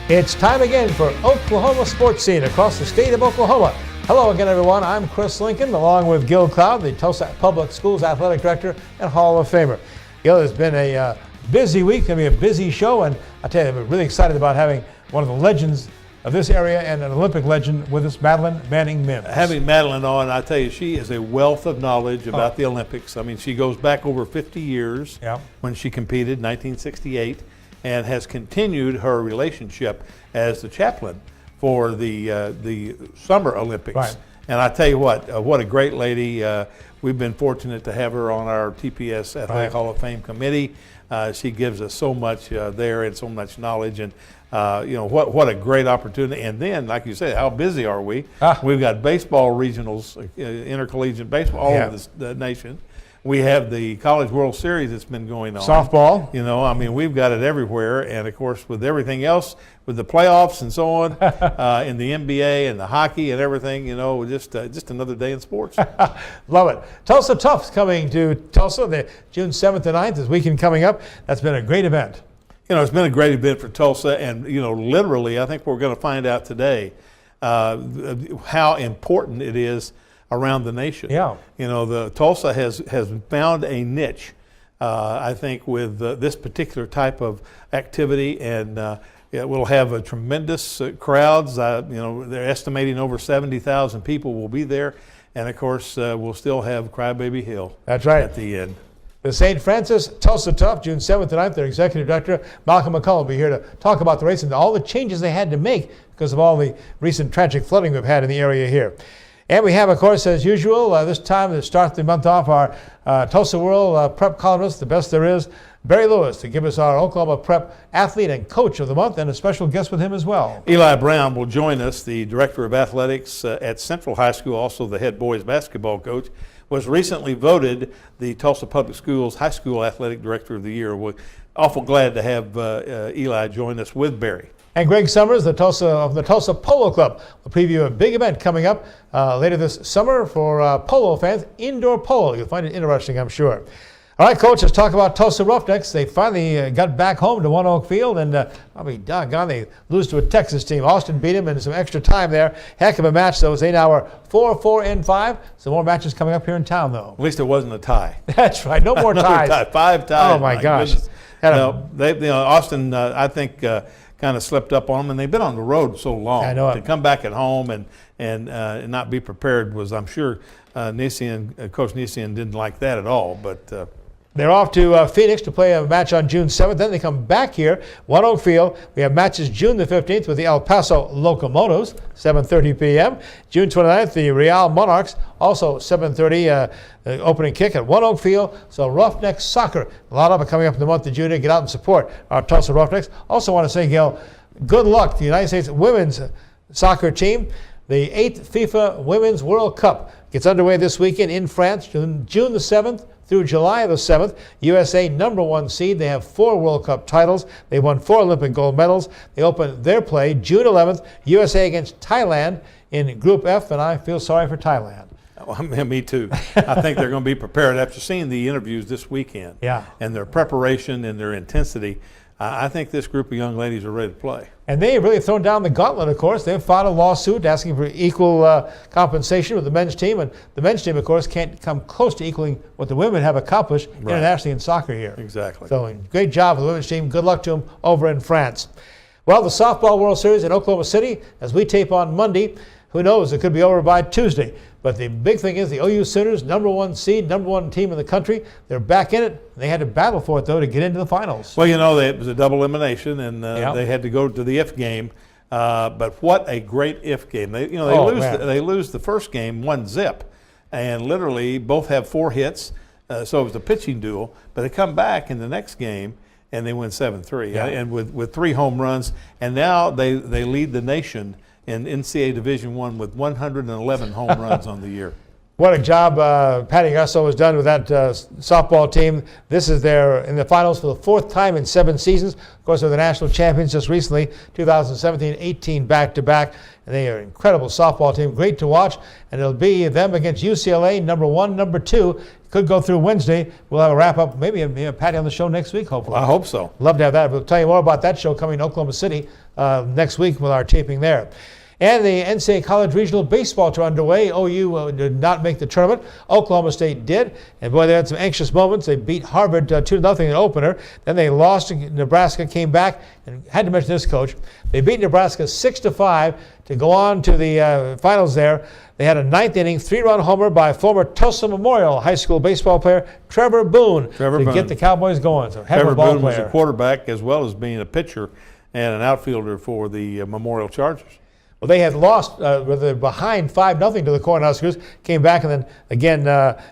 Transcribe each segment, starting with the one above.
It's time again for Oklahoma Sports Scene across the state of Oklahoma. Hello again, everyone. I'm Chris Lincoln, along with Gil Cloud, the Tulsa Public Schools Athletic Director and Hall of Famer. Gil, it's been a busy week, going to be a busy show, and I tell you, I'm really excited about having one of the legends of this area and an Olympic legend with us, Madeline Manning Mims. Having Madeline on, I tell you, she is a wealth of knowledge about the Olympics. I mean, she goes back over 50 years when she competed, 1968, and has continued her relationship as the chaplain for the Summer Olympics. Right. And I tell you what a great lady. We've been fortunate to have her on our TPS Athletic Hall of Fame committee. She gives us so much there and so much knowledge, and what a great opportunity. And then, like you said, how busy are we? We've got baseball regionals, intercollegiate baseball all over the nation. We have the College World Series that's been going on. Softball. I mean, we've got it everywhere. And, of course, with everything else, with the playoffs and so on, in the NBA and the hockey and everything, just another day in sports. Love it. Tulsa Tough is coming to Tulsa, the June 7th and 9th, this weekend coming up. That's been a great event. It's been a great event for Tulsa. And, literally, I think we're going to find out today how important it is around the nation. Yeah. The Tulsa has found a niche, I think, with this particular type of activity, and we'll have a tremendous crowds. They're estimating over 70,000 people will be there, and of course, we'll still have Crybaby Hill. That's right. At the end. The St. Francis Tulsa Tough, June 7th and 9th, their executive director, Malcolm McCollam, will be here to talk about the race and all the changes they had to make because of all the recent tragic flooding we've had in the area here. And we have, of course, as usual, this time to start the month off, our Tulsa World Prep columnist, the best there is, Barry Lewis, to give us our Oklahoma Prep athlete and coach of the month, and a special guest with him as well. Eli Brown will join us, the director of athletics at Central High School, also the head boys basketball coach, was recently voted the Tulsa Public Schools High School Athletic Director of the Year. We're awful glad to have Eli join us with Barry. And Greg Summers, of the Tulsa Polo Club, will preview a big event coming up later this summer for polo fans, indoor polo. You'll find it interesting, I'm sure. All right, Coach, let's talk about Tulsa Roughnecks. They finally got back home to One Oak Field, and I'll be doggone, they lose to a Texas team. Austin beat them in some extra time there. Heck of a match, though. They now are 4-4-5. Some more matches coming up here in town, though. At least it wasn't a tie. That's right. No more ties. 5 ties. Oh, my gosh. Austin, I think, kind of slipped up on them, and they've been on the road so long. I know it. To come back at home and not be prepared was, I'm sure, Coach Nisian didn't like that at all. But they're off to Phoenix to play a match on June 7th. Then they come back here, One Oak Field. We have matches June the 15th with the El Paso Locomotives, 7:30 p.m. June 29th, the Real Monarchs, also 7:30 opening kick at One Oak Field. So Roughnecks soccer, a lot of it coming up in the month of June. Get out and support our Tulsa Roughnecks. Also want to say, Gil, good luck to the United States women's soccer team. The 8th FIFA Women's World Cup gets underway this weekend in France, June the 7th through July the 7th. USA #1 seed. They have 4 World Cup titles. They won 4 Olympic gold medals. They open their play June 11th, USA against Thailand in Group F, and I feel sorry for Thailand. Well, me too. I think they're going to be prepared after seeing the interviews this weekend. Yeah. And their preparation and their intensity. I think this group of young ladies are ready to play. And they've really thrown down the gauntlet, of course. They've filed a lawsuit asking for equal compensation with the men's team. And the men's team, of course, can't come close to equaling what the women have accomplished internationally in soccer here. Exactly. So great job for the women's team. Good luck to them over in France. Well, the Softball World Series in Oklahoma City, as we tape on Monday, who knows, it could be over by Tuesday. But the big thing is the OU Sooners, #1 seed, #1 team in the country. They're back in it. They had to battle for it, though, to get into the finals. Well, it was a double elimination, and they had to go to the if game. But what a great if game. They lose the first game 1-0, and literally both have 4 hits. So it was a pitching duel. But they come back in the next game, and they win 7-3, and with 3 home runs. And now they lead the nation in NCAA Division I with 111 home runs on the year. What a job Patty Gasso has done with that softball team. This is in the finals for the 4th time in 7 seasons. Of course, they're the national champions just recently, 2017-18 back-to-back. And they are an incredible softball team, great to watch. And it'll be them against UCLA, #1, #2. could go through Wednesday. We'll have a wrap-up, maybe a Patty on the show next week, hopefully. I hope so. Love to have that. We'll tell you more about that show coming to Oklahoma City next week with our taping there. And the NCAA College Regional Baseball Tour underway. OU did not make the tournament. Oklahoma State did. And boy, they had some anxious moments. They beat Harvard 2-0 in the opener. Then they lost to Nebraska, came back, and had to mention this, Coach. They beat Nebraska 6-5 to go on to the finals there. They had a ninth inning, 3-run homer by former Tulsa Memorial High School baseball player Trevor Boone to get the Cowboys going. So Trevor Boone was a quarterback as well as being a pitcher and an outfielder for the Memorial Chargers. Well, they had lost, they're behind 5-0 to the Cornhuskers, came back, and then again,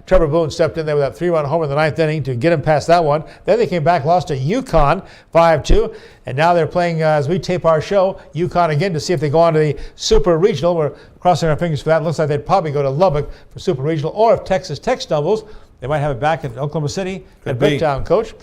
Trevor Boone stepped in there with that 3-run homer in the ninth inning to get him past that one. Then they came back, lost to UConn 5-2, and now they're playing, as we tape our show, UConn again to see if they go on to the Super Regional. We're crossing our fingers for that. Looks like they'd probably go to Lubbock for Super Regional, or if Texas Tech stumbles, they might have it back in Oklahoma City at Bricktown, Coach.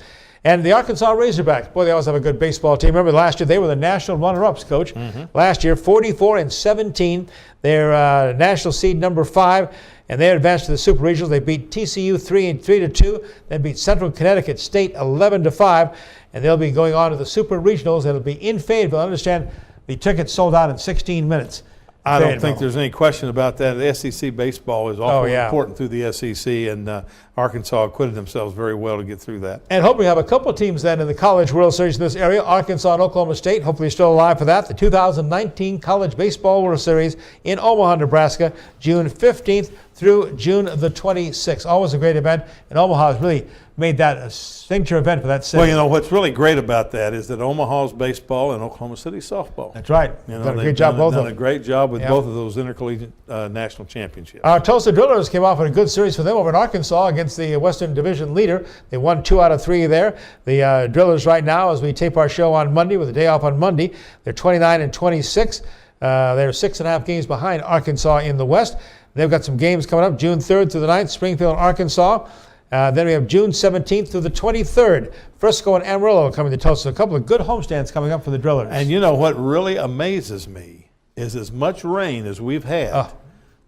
And the Arkansas Razorbacks, boy, they always have a good baseball team. Remember last year they were the national runner-ups, Coach. Last year, 44-17. They're national seed number 5, and they advanced to the Super Regionals. They beat TCU 3-2, then beat Central Connecticut State 11-5, and they'll be going on to the Super Regionals. It'll be in Fayetteville. Understand the tickets sold out in 16 minutes. I don't think there's any question about that. The SEC baseball is awfully important through the SEC, and Arkansas acquitted themselves very well to get through that. And hope we have a couple teams then in the College World Series in this area. Arkansas and Oklahoma State, hopefully still alive for that. The 2019 College Baseball World Series in Omaha, Nebraska, June 15th through June the 26th. Always a great event, and Omaha has really made that a signature event for that city. Well, you know, what's really great about that is that Omaha's baseball and Oklahoma City's softball. That's right. You know, done a great job, both of them. Done a great job with both of those intercollegiate national championships. Our Tulsa Drillers came off with a good series for them over in Arkansas against the Western Division leader. They won 2 out of 3 there. The Drillers right now, as we tape our show on Monday with a day off on Monday, they're 29-26. They're 6.5 games behind Arkansas in the West. They've got some games coming up, June 3rd through the 9th, Springfield, Arkansas. Then we have June 17th through the 23rd. Frisco and Amarillo coming to Tulsa. A couple of good homestands coming up for the Drillers. And you know what really amazes me is as much rain as we've had,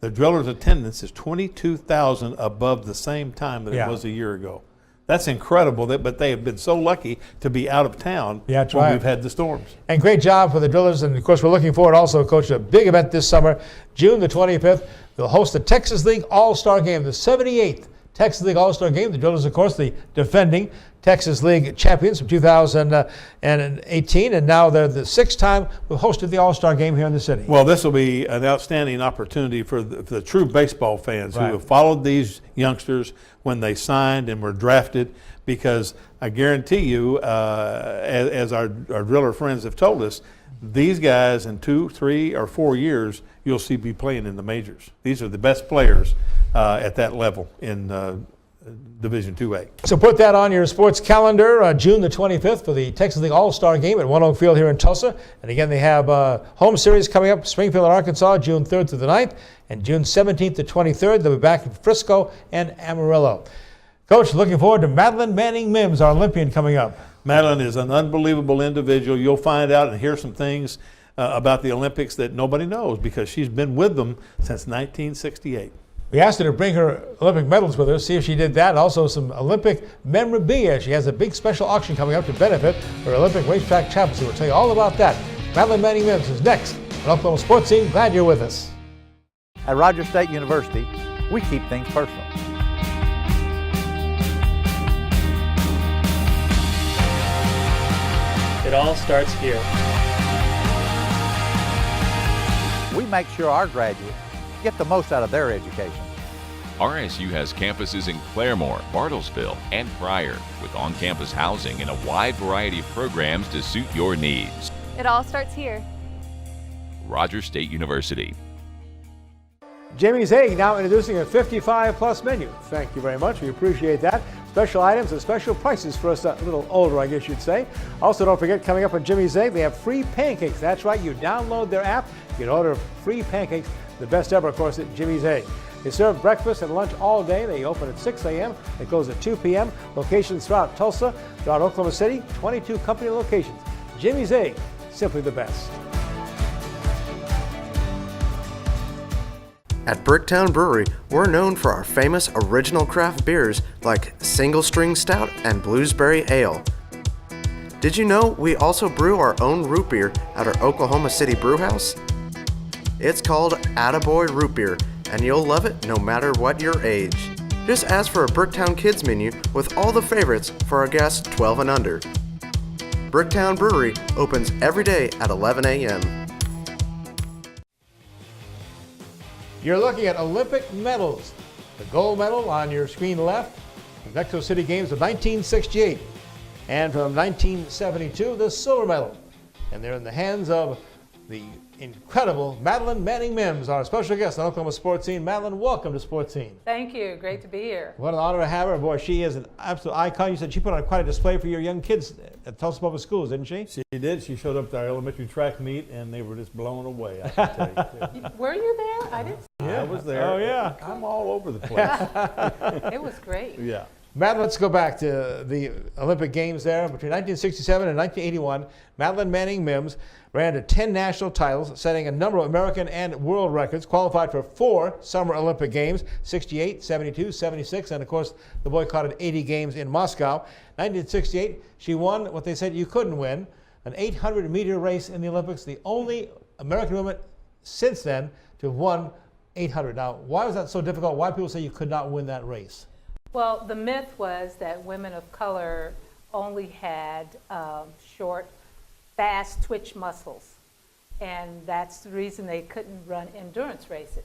the Drillers' attendance is 22,000 above the same time that it was a year ago. That's incredible, but they have been so lucky to be out of town when we've had the storms. And great job for the Drillers. And, of course, we're looking forward also, Coach, to a big event this summer. June the 25th, they'll host the Texas League All-Star Game, the 78th Texas League All-Star Game. The Drillers, of course, the defending Texas League champions from 2018, and now they're the 6th time we've hosted the All-Star Game here in the city. Well, this will be an outstanding opportunity for the true baseball fans who have followed these youngsters when they signed and were drafted, because I guarantee you, as our Driller friends have told us, these guys in 2, 3, or 4 years, you'll see be playing in the majors. These are the best players at that level in Division 2A. So put that on your sports calendar, June the 25th for the Texas League All-Star Game at One Oak Field here in Tulsa. And again, they have home series coming up, Springfield and Arkansas, June 3rd through the 9th, and June 17th to 23rd. They'll be back in Frisco and Amarillo. Coach, looking forward to Madeline Manning Mims, our Olympian, coming up. Madeline is an unbelievable individual. You'll find out and hear some things about the Olympics that nobody knows, because she's been with them since 1968. We asked her to bring her Olympic medals with her, see if she did that, and also some Olympic memorabilia. She has a big special auction coming up to benefit her Olympic racetrack championship. We'll tell you all about that. Madeline Manning Mims is next on Oklahoma Sports Scene. Glad you're with us. At Rogers State University, we keep things personal. It all starts here. We make sure our graduates get the most out of their education. RSU has campuses in Claremore, Bartlesville, and Pryor, with on-campus housing and a wide variety of programs to suit your needs. It all starts here. Rogers State University. Jimmy's Egg now introducing a 55-plus menu. Thank you very much. We appreciate that. Special items and special prices for us a little older, I guess you'd say. Also, don't forget, coming up on Jimmy's Egg, they have free pancakes. That's right. You download their app, you can order free pancakes. The best ever, of course, at Jimmy's Egg. They serve breakfast and lunch all day. They open at 6 a.m. They close at 2 p.m. Locations throughout Tulsa, throughout Oklahoma City, 22 company locations. Jimmy's Egg, simply the best. At Bricktown Brewery, we're known for our famous original craft beers like Single String Stout and Bluesberry Ale. Did you know we also brew our own root beer at our Oklahoma City brewhouse? It's called Attaboy Root Beer, and you'll love it no matter what your age. Just ask for a Bricktown Kids menu with all the favorites for our guests 12 and under. Bricktown Brewery opens every day at 11 a.m. You're looking at Olympic medals. The gold medal on your screen left, the Mexico City Games of 1968. And from 1972, the silver medal. And they're in the hands of the incredible Madeline Mims, our special guest on Oklahoma Sportscene. Madeline, welcome to Sportscene. Thank you. Great to be here. What an honor to have her. Boy, she is an absolute icon. You said she put on quite a display for your young kids at Tulsa Public Schools, didn't she? She did. She showed up to our elementary track meet, and they were just blown away, I can tell you. Were you there? I didn't. Yeah, I was there. Oh, yeah. I'm all over the place. It was great. Yeah. Madeline, let's go back to the Olympic Games there. Between 1967 and 1981, Madeline Mims ran to 10 national titles, setting a number of American and world records, qualified for 4 Summer Olympic Games, 68, 72, 76, and of course the boycotted 80 Games in Moscow. 1968, she won what they said you couldn't win, an 800-meter race in the Olympics, the only American woman since then to have won 800. Now, why was that so difficult? Why people say you could not win that race? Well, the myth was that women of color only had short, fast twitch muscles, and that's the reason they couldn't run endurance races.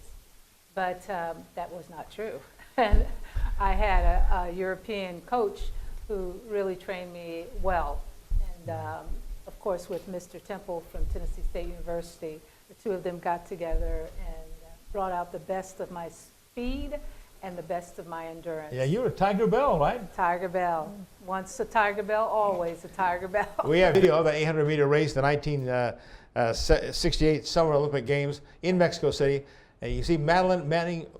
But that was not true. And I had a European coach who really trained me well. And of course, with Mr. Temple from Tennessee State University, the two of them got together and brought out the best of my speed and the best of my endurance. Yeah, you were Tiger Bell, right? Tiger Bell. Once a Tiger Bell, always a Tiger Bell. We have video of the 800-meter race, the 1968 Summer Olympic Games in Mexico City. And you see Madeline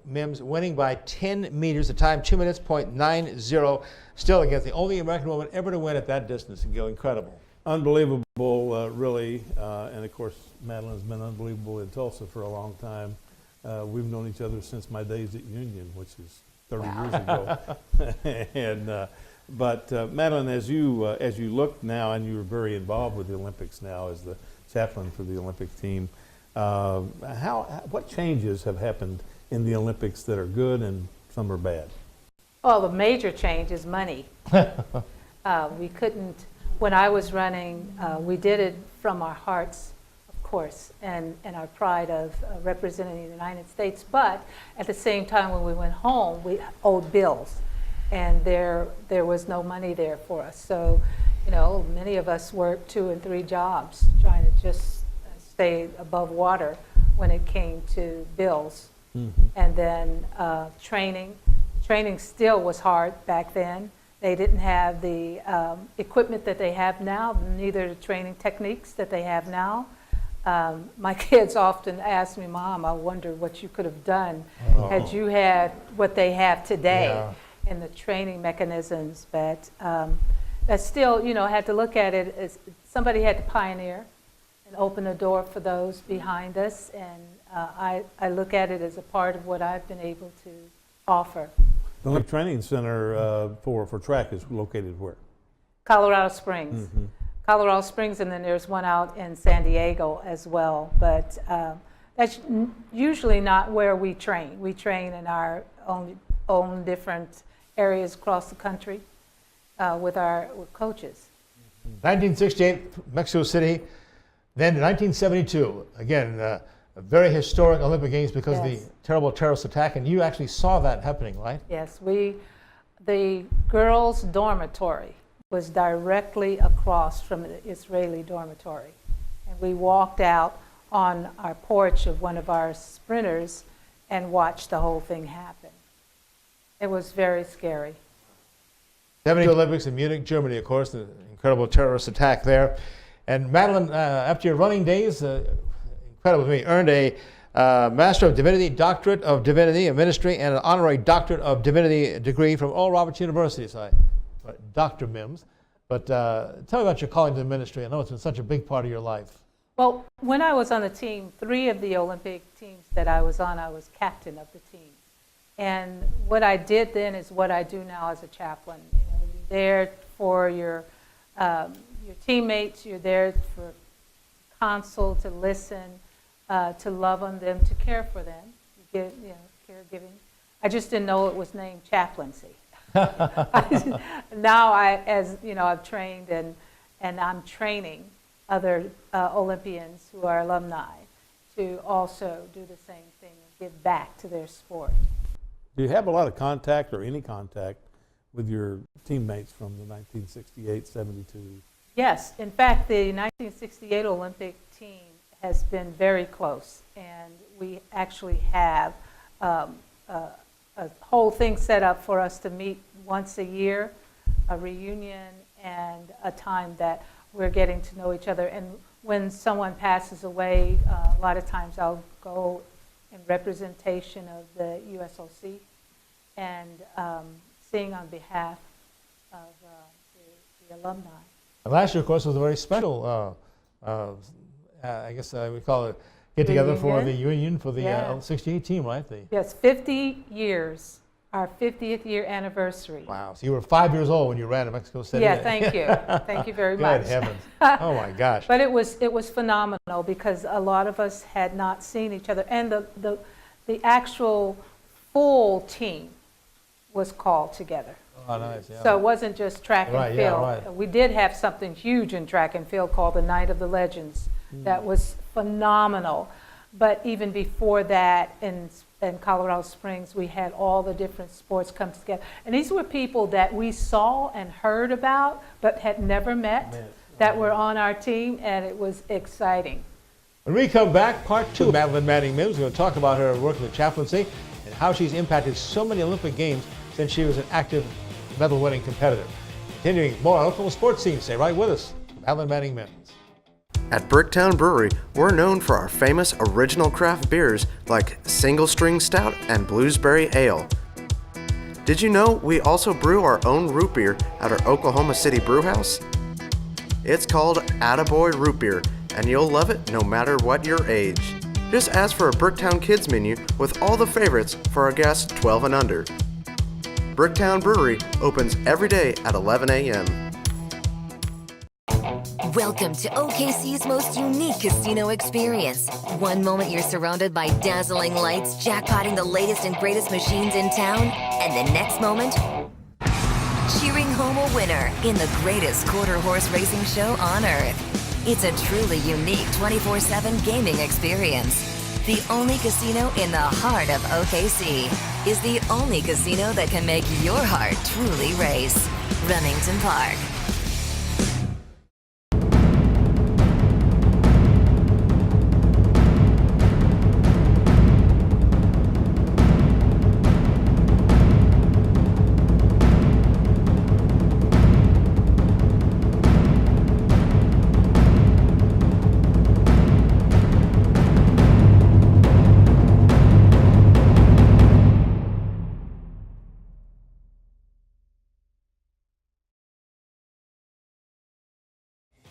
Mims winning by 10 meters, the time 2 minutes, .90, still against the only American woman ever to win at that distance and go incredible. Unbelievable, really. And of course, Madeline's been unbelievable in Tulsa for a long time. We've known each other since my days at Union, which is 30 years ago. And but Madeline, as you look now, and you're very involved with the Olympics now as the chaplain for the Olympic team, what changes have happened in the Olympics that are good and some are bad? Well, the major change is money. We couldn't, when I was running, we did it from our hearts, of course, and our pride of representing the United States. But at the same time, when we went home, we owed bills, and there was no money there for us. So, you know, many of us worked 2 and 3 jobs trying to just stay above water when it came to bills. Mm-hmm. And then training still was hard back then. They didn't have the equipment that they have now, neither the training techniques that they have now. My kids often ask me, Mom, I wonder what you could have done had you had what they have today in the training mechanisms. But that still, you know, had to look at it as somebody had to pioneer and open the door for those behind us. And I look at it as a part of what I've been able to offer. The Olympic Training Center for track is located where? Colorado Springs. Mm-hmm. Colorado Springs, and then there's one out in San Diego as well. But that's usually not where we train. We train in our own different areas across the country with coaches. 1968, Mexico City. Then in 1972, again, a very historic Olympic Games because of the terrible terrorist attack, and you actually saw that happening, right? Yes, the girls' dormitory was directly across from the Israeli dormitory. And we walked out on our porch of one of our sprinters and watched the whole thing happen. It was very scary. 72 Olympics in Munich, Germany, of course, the incredible terrorist attack there. And Madeline, after your running days, incredible to me, earned a Master of Divinity, Doctorate of Divinity in Ministry, and an Honorary Doctorate of Divinity degree from Oral Roberts University. So Dr. Mims. But tell me about your calling to the ministry. I know it's been such a big part of your life. Well, when I was on the team, 3 of the Olympic teams that I was on, I was captain of the team. And what I did then is what I do now as a chaplain. You know, you're there for your teammates, you're there for counsel, to listen, to love on them, to care for them. You get, you know, caregiving. I just didn't know it was named chaplaincy. Now, as you know, I've trained and I'm training other Olympians who are alumni to also do the same thing and give back to their sport. Do you have a lot of contact or any contact with your teammates from the 1968, 72? Yes. In fact, the 1968 Olympic team has been very close, and we actually have a whole thing set up for us to meet once a year, a reunion, and a time that we're getting to know each other. And when someone passes away, a lot of times I'll go in representation of the USOC and sing on behalf of the alumni. Last year, of course, was a very special, I guess we call it get-together for the union for the 68 team, right? Yes, 50 years, our 50th year anniversary. Wow, so you were 5 years old when you ran to Mexico City. Yeah, thank you. Thank you very much. Good heavens. Oh my gosh. But it was phenomenal because a lot of us had not seen each other, and the actual full team was called together. Oh, nice. Yeah. So it wasn't just track and field. Yeah, right. We did have something huge in track and field called the Night of the Legends. That was phenomenal. But even before that, in Colorado Springs, we had all the different sports come together. And these were people that we saw and heard about, but had never met, that were on our team, and it was exciting. When we come back, part 2 of Madeline Manning Mims. We're going to talk about her work in the chaplaincy and how she's impacted so many Olympic Games since she was an active medal-winning competitor. Continuing more on Oklahoma Sports Scene. Stay right with us. Madeline Manning Mims. At Bricktown Brewery, we're known for our famous original craft beers like Single String Stout and Bluesberry Ale. Did you know we also brew our own root beer at our Oklahoma City brewhouse? It's called Attaboy Root Beer, and you'll love it no matter what your age. Just ask for a Bricktown Kids menu with all the favorites for our guests 12 and under. Bricktown Brewery opens every day at 11 a.m. Welcome to OKC's most unique casino experience. One moment you're surrounded by dazzling lights, jackpotting the latest and greatest machines in town, and the next moment, cheering home a winner in the greatest quarter horse racing show on earth. It's a truly unique 24/7 gaming experience. The only casino in the heart of OKC is the only casino that can make your heart truly race. Remington Park.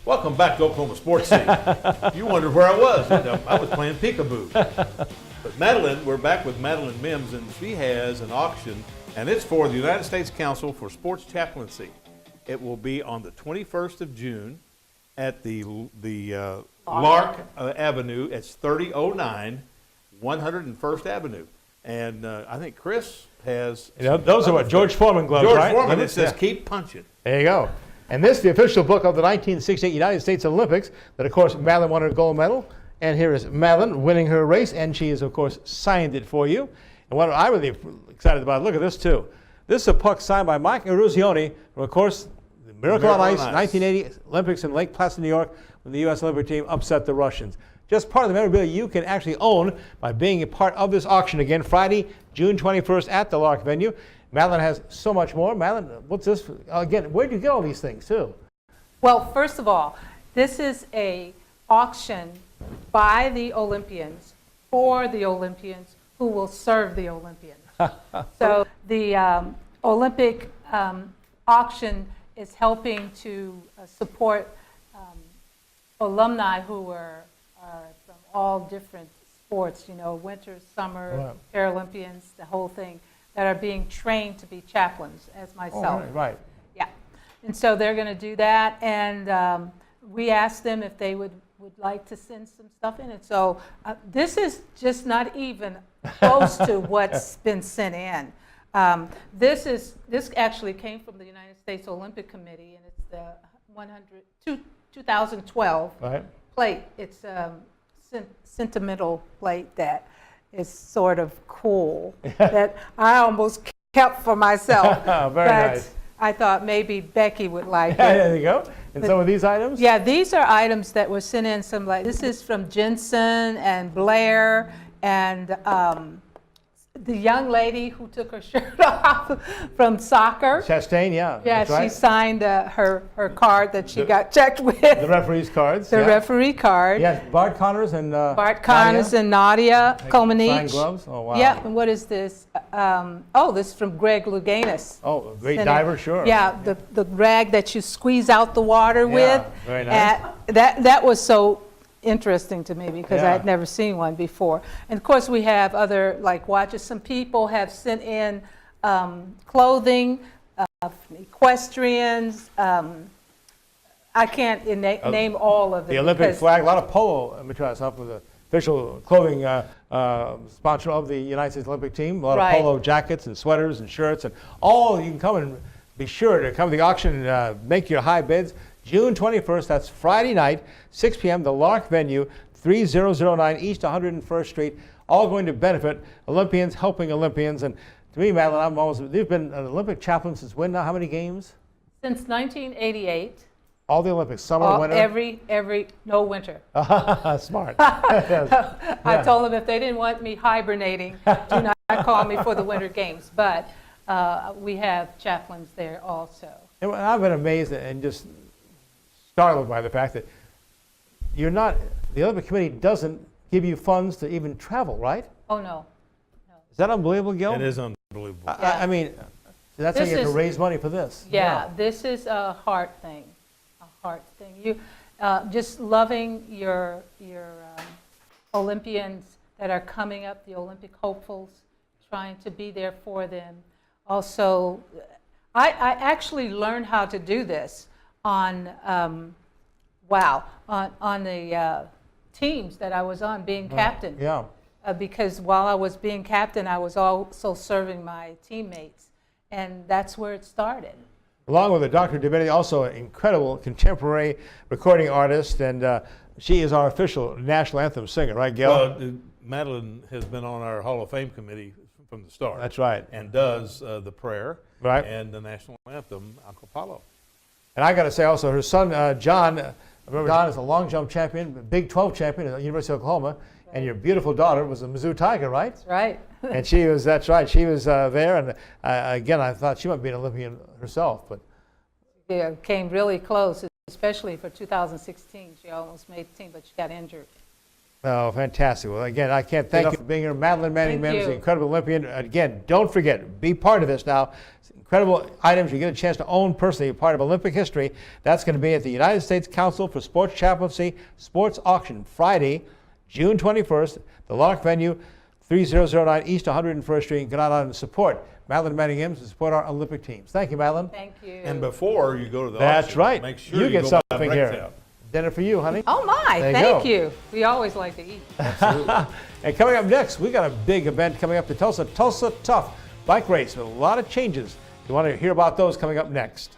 Welcome back to Oklahoma Sports Scene. You wondered where I was. I was playing peekaboo. But Madeline, we're back with Madeline Mims, and she has an auction, and it's for the United States Council for Sports Chaplaincy. It will be on the 21st of June at the Lark Avenue. It's 3009 101st Avenue. And I think Chris has... Those are what, George Foreman gloves, George right? Foreman, it says keep punching. There you go. And this is the official book of the 1968 United States Olympics that, of course, Madeline won her gold medal. And here is Madeline winning her race, and she has, of course, signed it for you. And what I'm really excited about, look at this, too. This is a puck signed by Mike Eruzione from, of course, the Miracle on Ice 1980 Olympics in Lake Placid, New York, when the U.S. Olympic team upset the Russians. Just part of the memorabilia you can actually own by being a part of this auction again, Friday, June 21st at the Lark venue. Madeline has so much more. Madeline, what's this? Again, where did you get all these things, too? Well, first of all, this is a auction by the Olympians for the Olympians who will serve the Olympians. So the Olympic auction is helping to support alumni who were all different sports, winter, summer, Paralympians, the whole thing, that are being trained to be chaplains, as myself. Right. Yeah. And so they're going to do that, and we asked them if they would like to send some stuff in. And so this is just not even close to what's been sent in. This actually came from the United States Olympic Committee, and it's the 2012 plate. It's a sentimental plate that is sort of cool that I almost kept for myself. Very nice. I thought maybe Becky would like it. There you go. And some of these items? Yeah, these are items that were sent in. This is from Jensen and Blair and the young lady who took her shirt off from soccer. Chastain, yeah. Yeah, that's right. she signed her card that she got checked with. The referee's cards. The referee card. Yeah, Bart Connors and Nadia Comaneci. Signed gloves. Oh wow. Yeah, and what is this? This is from Greg Louganis. Oh, a great diver, sure. Yeah, the rag that you squeeze out the water with. Very nice. That was so interesting to me because I had never seen one before. And of course we have other like watches. Some people have sent in clothing, equestrians. I can't name all of them. The Olympic flag, a lot of polo material stuff with the official clothing sponsor of the United States Olympic team. A lot of polo jackets and sweaters and shirts and all. You can come and be sure to come to the auction and make your high bids. June 21st, that's Friday night, 6 p.m., the Lark venue, 3009 East 101st Street, all going to benefit Olympians, helping Olympians. And to me, Madeline, they've been an Olympic chaplain since when now? How many games? Since 1988. All the Olympics, summer, winter? No winter. Smart. I told them if they didn't want me hibernating, do not call me for the winter games. But we have chaplains there also. And I've been amazed and just startled by the fact that the Olympic Committee doesn't give you funds to even travel, right? Oh, no. Is that unbelievable, Gil? It is unbelievable. I mean, that's how you have to raise money for this. Yeah, this is a heart thing, You just loving your Olympians that are coming up, the Olympic hopefuls, trying to be there for them. Also, I actually learned how to do this on the teams that I was on being captain. Yeah. Because while I was being captain, I was also serving my teammates, and that's where it started. Along with Dr. Divinity, also an incredible contemporary recording artist, and she is our official national anthem singer, right, Gil? Madeline has been on our Hall of Fame committee from the start. That's right. And does the prayer and the national anthem, Uncle Polo. And I got to say also, her son, John, remember John is a long jump champion, Big 12 champion at the University of Oklahoma, and your beautiful daughter was a Mizzou Tiger, right? That's right. And that's right, she was there, and again, I thought she might be an Olympian herself. But yeah, came really close, especially for 2016. She almost made the team, but she got injured. Oh, fantastic. Well, again, I can't thank you for being here. Madeline Manning Mims, the incredible Olympian. Again, don't forget, be part of this now. Incredible items you get a chance to own personally, part of Olympic history. That's going to be at the United States Council for Sports Chaplaincy Sports Auction, Friday, June 21st, the Lark venue, 3009 East 101st Street. Get out and support Madeline Manning Mims and support our Olympic teams. Thank you, Madeline. Thank you. And before you go to the That's auction, right. make sure you get go something here. Dinner for you, honey. Oh my, thank you. We always like to eat. Absolutely. And coming up next, we got a big event coming up to Tulsa Tough bike race with a lot of changes. You want to hear about those coming up next.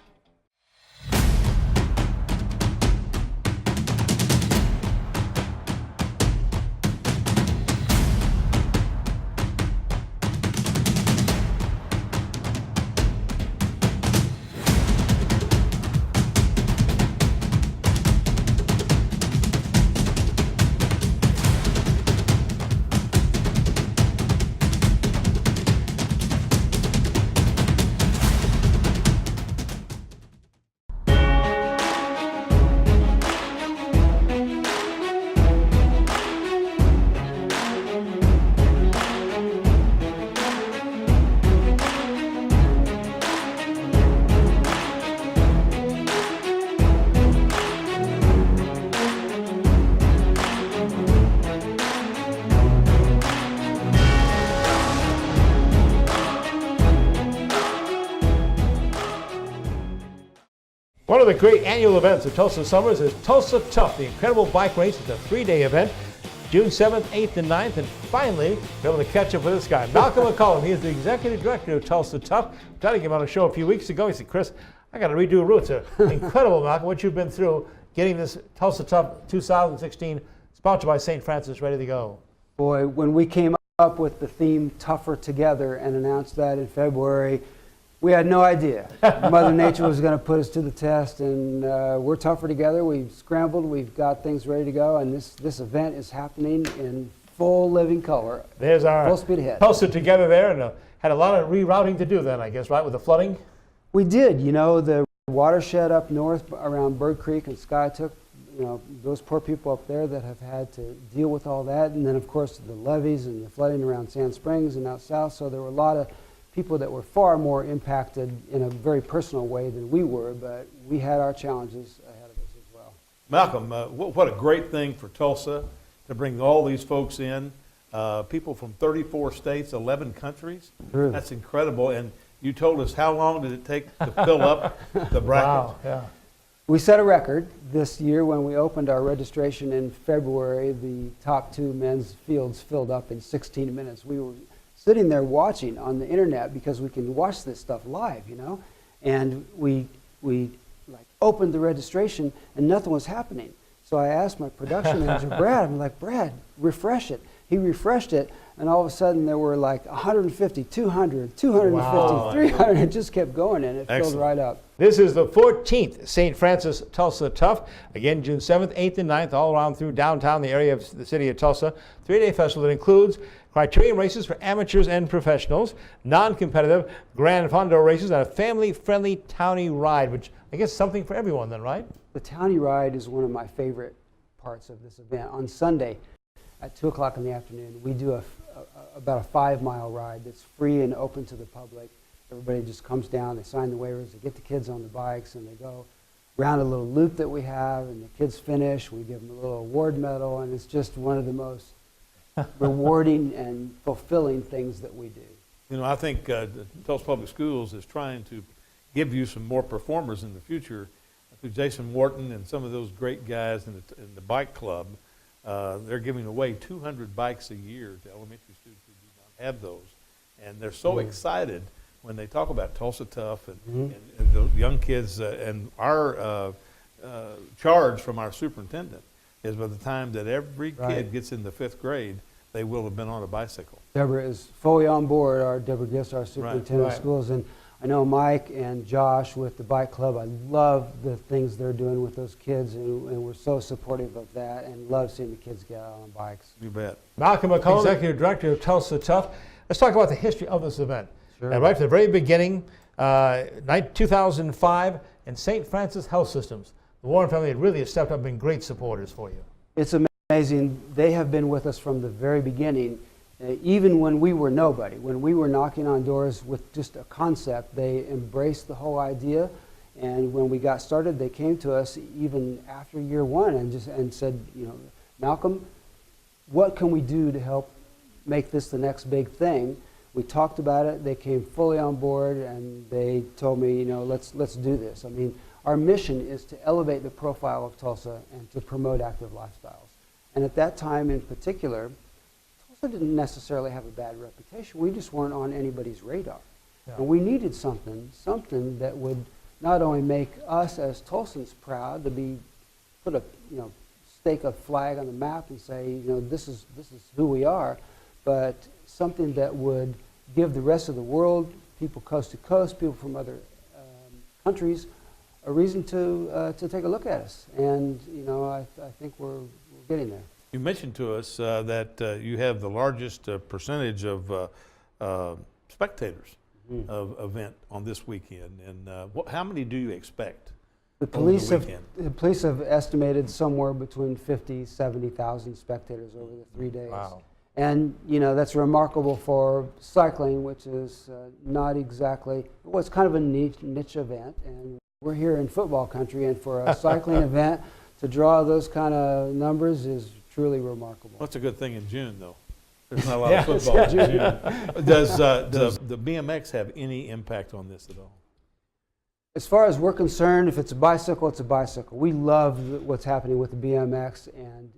One of the great annual events of Tulsa Summers is Tulsa Tough, the incredible bike race. It's a 3-day event, June 7th, 8th, and 9th, and finally, we're able to catch up with this guy, Malcolm McCollam. He is the executive director of Tulsa Tough. I tried to get him on a show a few weeks ago. He said, Chris, I got to redo a route. It's incredible, Malcolm, what you've been through getting this Tulsa Tough 2016 sponsored by St. Francis ready to go. Boy, when we came up with the theme Tougher Together and announced that in February, we had no idea. Mother Nature was going to put us to the test, and we're tougher together. We've scrambled, we've got things ready to go, and this event is happening in full living color. There's our full speed ahead. Tulsa Together there, and had a lot of rerouting to do then, I guess, right, with the flooding? We did. You know, the watershed up north around Bird Creek and Skytook, you know, those poor people up there that have had to deal with all that, and then, of course, the levees and the flooding around Sand Springs and out south, so there were a lot of people that were far more impacted in a very personal way than we were, but we had our challenges ahead of us as well. Malcolm, what a great thing for Tulsa to bring all these folks in, people from 34 states, 11 countries. True. That's incredible. And you told us, how long did it take to fill up the bracket? Wow, yeah. We set a record this year when we opened our registration in February. The top 2 men's fields filled up in 16 minutes. We were sitting there watching on the internet because we can watch this stuff live, you know, and we like opened the registration and nothing was happening. So I asked my production manager, Brad, I'm like, Brad, refresh it. He refreshed it, and all of a sudden there were like 150, 200, 250, Wow. 300. It just kept going, and it filled right up. This is the 14th St. Francis Tulsa Tough. Again, June 7th, 8th, and 9th, all around through downtown, the area of the city of Tulsa. 3-day festival that includes criterium races for amateurs and professionals, non-competitive Grand Fondo races, and a family-friendly townie ride, which I guess is something for everyone then, right? The townie ride is one of my favorite parts of this event. On Sunday at 2 o'clock in the afternoon, we do about a 5-mile ride that's free and open to the public. Everybody just comes down, they sign the waivers, they get the kids on the bikes, and they go around a little loop that we have, and the kids finish. We give them a little award medal, and it's just one of the most rewarding and fulfilling things that we do. You know, I think the Tulsa Public Schools is trying to give you some more performers in the future through Jason Wharton and some of those great guys in the bike club. They're giving away 200 bikes a year to elementary students who do not have those. And they're so excited when they talk about Tulsa Tough and the young kids. And our charge from our superintendent is by the time that every kid gets in the 5th grade, they will have been on a bicycle. Deborah is fully on board. Deborah Gist, our superintendent of schools. And I know Mike and Josh with the bike club. I love the things they're doing with those kids, and we're so supportive of that and love seeing the kids get out on bikes. You bet. Malcolm McCollam, executive director of Tulsa Tough. Let's talk about the history of this event. Sure. And right from the very beginning, 2005, and St. Francis Health Systems. The Warren family had really stepped up and been great supporters for you. It's amazing. They have been with us from the very beginning. Even when we were nobody, when we were knocking on doors with just a concept, they embraced the whole idea. And when we got started, they came to us even after year 1 and said, you know, Malcolm, what can we do to help make this the next big thing? We talked about it. They came fully on board, and they told me, you know, let's do this. I mean, our mission is to elevate the profile of Tulsa and to promote active lifestyles. And at that time in particular, Tulsa didn't necessarily have a bad reputation. We just weren't on anybody's radar. Yeah. And we needed something that would not only make us as Tulsans proud to be put a, you know, stake a flag on the map and say, you know, this is who we are, but something that would give the rest of the world, people coast to coast, people from other countries, a reason to take a look at us. And you know, I think we're getting there. You mentioned to us that you have the largest percentage of spectators of event on this weekend, and how many do you expect? The police have estimated somewhere between 50,000 70,000 spectators over the 3 days. Wow. And you know, that's remarkable for cycling, which is not exactly, well, it's kind of a niche event, and we're here in football country, and for a cycling event to draw those kind of numbers is truly remarkable. Well, that's a good thing in June, though. There's not a lot of football in June. Does the BMX have any impact on this at all? As far as we're concerned, if it's a bicycle, it's a bicycle. We love what's happening with the BMX and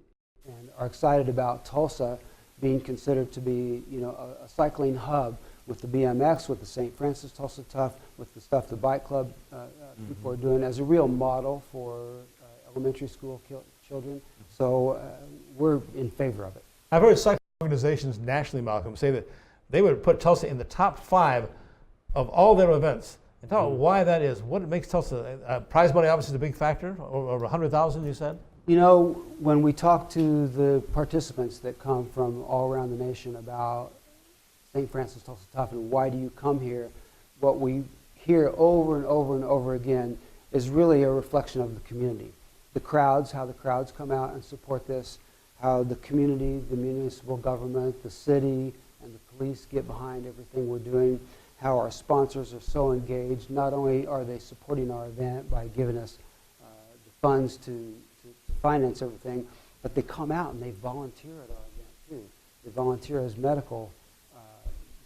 are excited about Tulsa being considered to be, a cycling hub with the BMX, with the St. Francis Tulsa Tough, with the stuff the bike club people are doing as a real model for elementary school children. So we're in favor of it. I've heard cycling organizations nationally, Malcolm, say that they would put Tulsa in the top 5 of all their events. And tell me why that is. What makes Tulsa, prize money obviously is a big factor, over 100,000 you said? When we talk to the participants that come from all around the nation about St. Francis Tulsa Tough and why do you come here, what we hear over and over and over again is really a reflection of the community. The crowds, how the crowds come out and support this, how the community, the municipal government, the city, and the police get behind everything we're doing, how our sponsors are so engaged. Not only are they supporting our event by giving us the funds to finance everything, but they come out and they volunteer at our event too. They volunteer as medical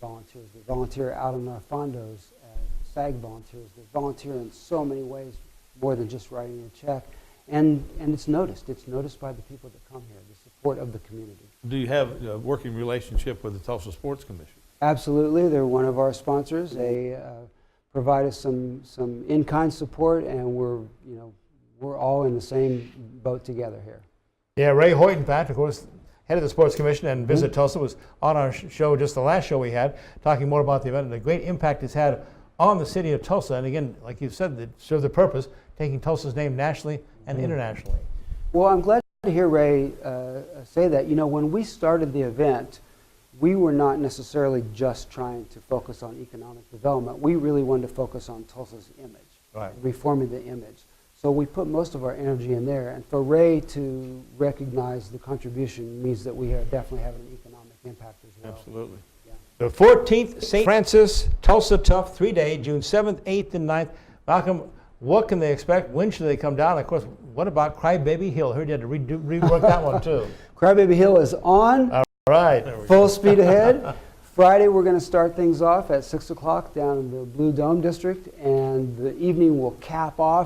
volunteers. They volunteer out in our fondos as SAG volunteers. They volunteer in so many ways, more than just writing a check. And it's noticed. It's noticed by the people that come here, the support of the community. Do you have a working relationship with the Tulsa Sports Commission? Absolutely. They're one of our sponsors. They provide us some in-kind support, and we're all in the same boat together here. Yeah, Ray Hoytenpat, of course, head of the Sports Commission and Visit Tulsa, was on our show, just the last show we had, talking more about the event and the great impact it's had on the city of Tulsa. And again, like you said, it served the purpose, taking Tulsa's name nationally and internationally. Well, I'm glad to hear Ray say that. When we started the event, we were not necessarily just trying to focus on economic development. We really wanted to focus on Tulsa's image, reforming the image. So we put most of our energy in there. And for Ray to recognize the contribution means that we definitely have an economic impact as well. Absolutely. Yeah. The 14th St. Francis Tulsa Tough 3-day, June 7th, 8th, and 9th. Malcolm, what can they expect? When should they come down? Of course, what about Crybaby Hill? I heard you had to rework that one too. Crybaby Hill is on. All right. Full speed ahead. Friday, we're going to start things off at 6 o'clock down in the Blue Dome District, and the evening will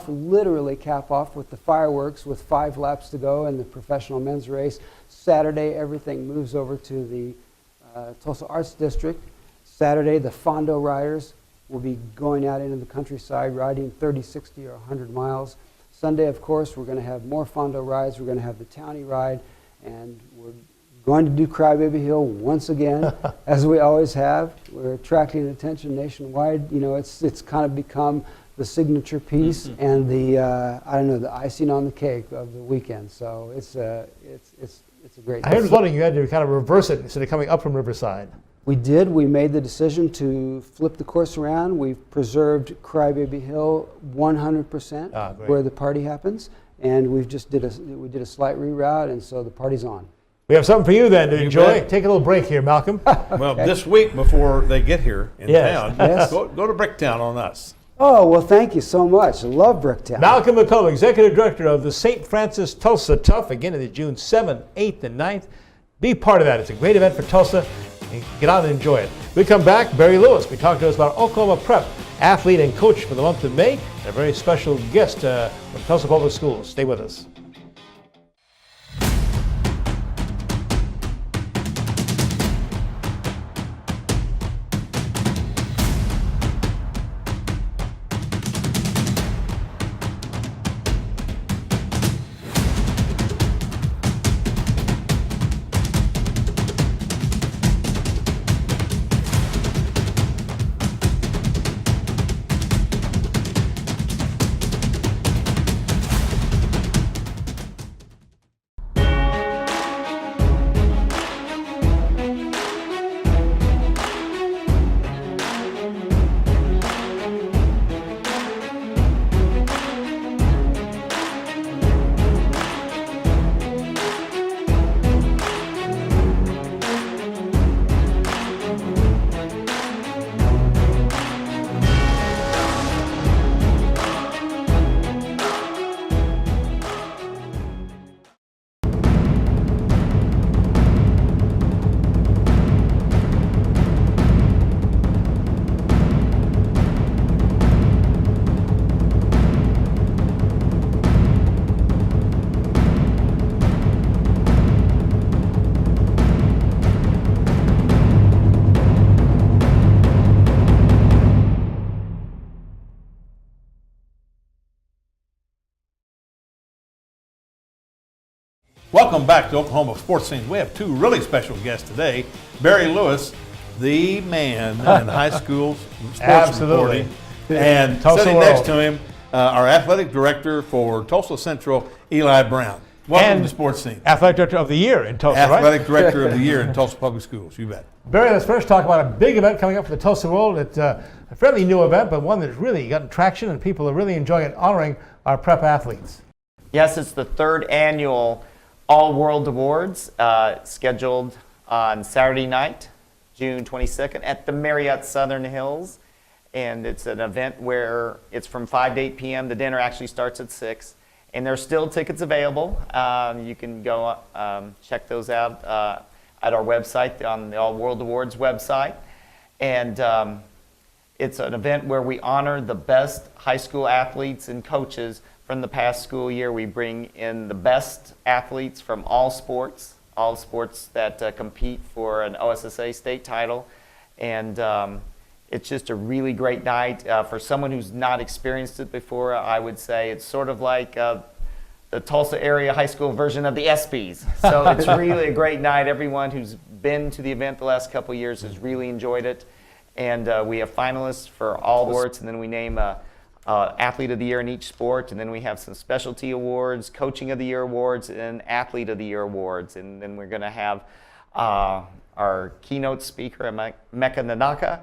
literally cap off with the fireworks with 5 laps to go in the professional men's race. Saturday, everything moves over to the Tulsa Arts District. Saturday, the Fondo riders will be going out into the countryside, riding 30, 60, or 100 miles. Sunday, of course, we're going to have more Fondo rides. We're going to have the Townie ride, and we're going to do Crybaby Hill once again, as we always have. We're attracting attention nationwide. It's kind of become the signature piece and the the icing on the cake of the weekend. So it's a great. I was wondering you had to kind of reverse it instead of coming up from Riverside. We did. We made the decision to flip the course around. We've preserved Crybaby Hill 100% where the party happens, and we did a slight reroute, and so the party's on. We have something for you then to enjoy. Bet. Take a little break here, Malcolm. Well, this week before they get here in town, go to Bricktown on us. Oh, well, thank you so much. I love Bricktown. Malcolm McCollam, Executive Director of the St. Francis Tulsa Tough, again in the June 7th, 8th, and 9th. Be part of that. It's a great event for Tulsa. Get out and enjoy it. We come back, Barry Lewis. We talk to us about Oklahoma Prep, athlete and coach for the month of May, and a very special guest from Tulsa Public Schools. Stay with us. welcome back to Oklahoma Sports Scene. We have two really special guests today. Barry Lewis, the man in high school sports Absolutely. reporting. And sitting next to him, our athletic director for Tulsa Central, Eli Brown. Welcome to Sports Scene. Athletic Director of the Year in Tulsa, Athletic Director of the Year in Tulsa Public Schools, you bet. Barry, let's first talk about a big event coming up for the Tulsa World. It's a fairly new event, but one that's really gotten traction and people are really enjoying it, honoring our prep athletes. Yes, it's the third annual All World Awards, scheduled on Saturday night, June 22nd, at the Marriott Southern Hills. And it's an event where it's from 5 to 8 p.m. The dinner actually starts at 6. And there's still tickets available. You can go check those out at our website, on the All World Awards website. And it's an event where we honor the best high school athletes and coaches from the past school year. We bring in the best athletes from all sports that compete for an OSSA state title. And it's just a really great night. For someone who's not experienced it before, I would say it's sort of like the Tulsa area high school version of the ESPYs. So it's really a great night. Everyone who's been to the event the last couple of years has really enjoyed it. And we have finalists for all sports, and then we name Athlete of the Year in each sport, and then we have some specialty awards, Coaching of the Year awards, and Athlete of the Year awards. And then we're going to have our keynote speaker, Mecca Nanaka.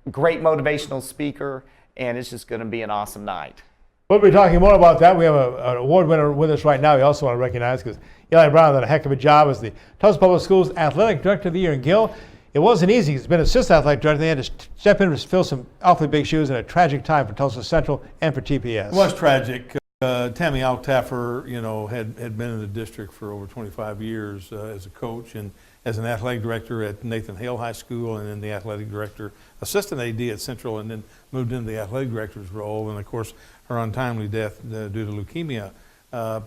Great motivational speaker, and it's just going to be an awesome night. We'll be talking more about that. We have an award winner with us right now we also want to recognize, because Eli Brown did a heck of a job as the Tulsa Public Schools Athletic Director of the Year. And Gil, it wasn't easy. He's been assistant athletic director. They had to step in to fill some awfully big shoes in a tragic time for Tulsa Central and for TPS. It was tragic. Tammy Altaffer, had been in the district for over 25 years as a coach and as an athletic director at Nathan Hale High School, and then the athletic director, assistant AD at Central, and then moved into the athletic director's role. And of course, her untimely death due to leukemia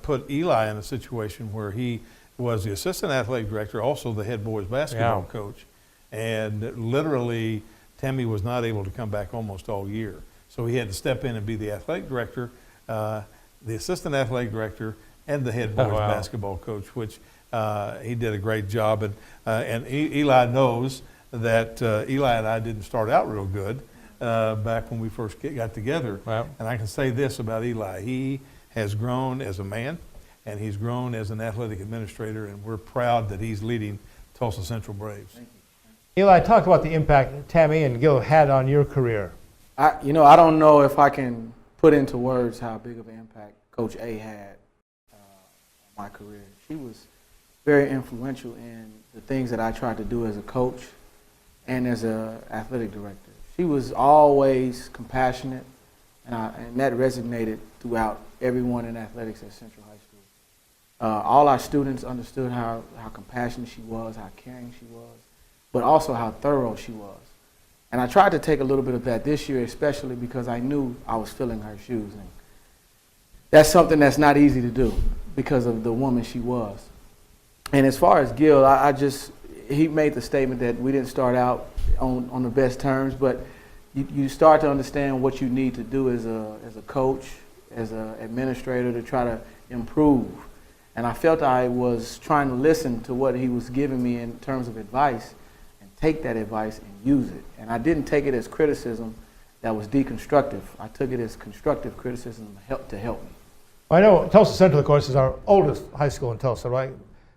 put Eli in a situation where he was the assistant athletic director, also the head boys basketball coach. And literally, Tammy was not able to come back almost all year. So he had to step in and be the athletic director, the assistant athletic director, and the head boys basketball coach, which he did a great job. And Eli knows that Eli and I didn't start out real good back when we first got together. Wow. And I can say this about Eli. He has grown as a man, and he's grown as an athletic administrator, and we're proud that he's leading Tulsa Central Braves. Thank you. Eli, talk about the impact Tammy and Gil had on your career. I don't know if I can put into words how big of an impact Coach A had on my career. She was very influential in the things that I tried to do as a coach and as an athletic director. She was always compassionate, and that resonated throughout everyone in athletics at Central High School. All our students understood how compassionate she was, how caring she was, but also how thorough she was. And I tried to take a little bit of that this year, especially because I knew I was filling her shoes. And that's something that's not easy to do because of the woman she was. And as far as Gil, he made the statement that we didn't start out on the best terms, but you start to understand what you need to do as a coach, as an administrator, to try to improve. And I felt I was trying to listen to what he was giving me in terms of advice, and take that advice and use it. And I didn't take it as criticism that was deconstructive. I took it as constructive criticism to help me. I know Tulsa Central, of course, is our oldest high school in Tulsa, right?